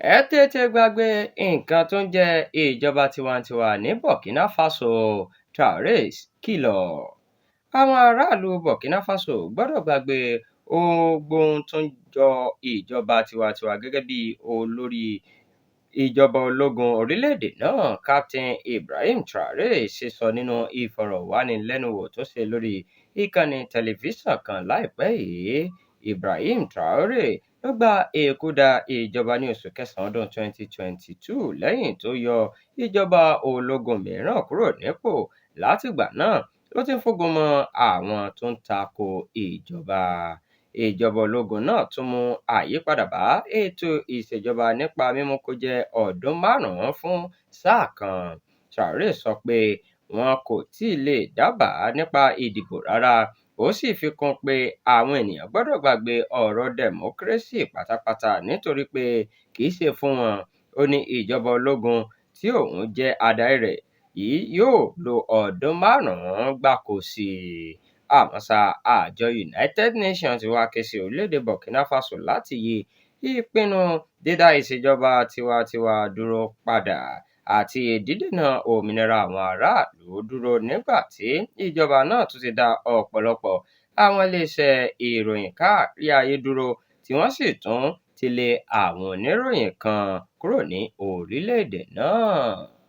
ẹ tètè gbàgbé nǹkan tó ń jẹ́ ìjọba tiwantiwa ní Burkina Faso, Traoré kìlọ̀. Àwọn aráàlú Burkina Faso gbọ́dọ̀ gbàgbé gbogbo ohun tó ń jọ ìjọba tiwantiwa gẹ́gẹ́ bí olórí ìjọba ológun orílẹ̀-èdè náà Captain Ibrahim Traoré ṣe sọ nínú ìfọ̀rọ̀wánilẹ́nuwò tó ṣe lórí ìkànnì tẹlifíṣàn kan láìpẹ́ yìí. Ibrahim Traoré ló gba èkúdà ìjọba ní oṣù kẹsàn-án ọdún 2022 lẹ́yìn tó yọ ìjọba ológun mìíràn kúrò nípò. Látìgbà náà ló ti ń fúngun mọ́ àwọn tó ń tako ìjọba ológun náà tún mú àyípadà bá ètò ìṣèjọba nípa mímú kó jẹ́ ọdún 5 fún sáà kan. Traoré sọ pé wọn kò tíì lè dábàá nípa ìdìbò rárá. Ó sì fi kún pé àwọn ènìyàn gbọ́dọ̀ gbàgbé ọ̀rọ̀ dẹ̀mókírésì pátápátá nítorí pé kì í ṣe fún wọn. Ó ní ìjọba ológun tí òun jẹ́ adarí rẹ̀ yìí yóò lo ọdún 5 gbáko sí i. Àmọ́ ṣá, àjọ United Nations wá ké sí orílẹ̀-èdè Burkina Faso láti yí ìpinnu dídá ìṣèjọba tiwantiwa dúró padà àti dídènà òmìnira àwọn aráàlú dúró nígbà tí ìjọba náà tún ti dá ọ̀pọ̀lọpọ̀ àwọn iléeṣẹ́ ìròyìn káàkiri ayé dúró tí wọ́n sì tún ti lé àwọn oníròyìn kan kúrò ní orílẹ̀-èdè náà.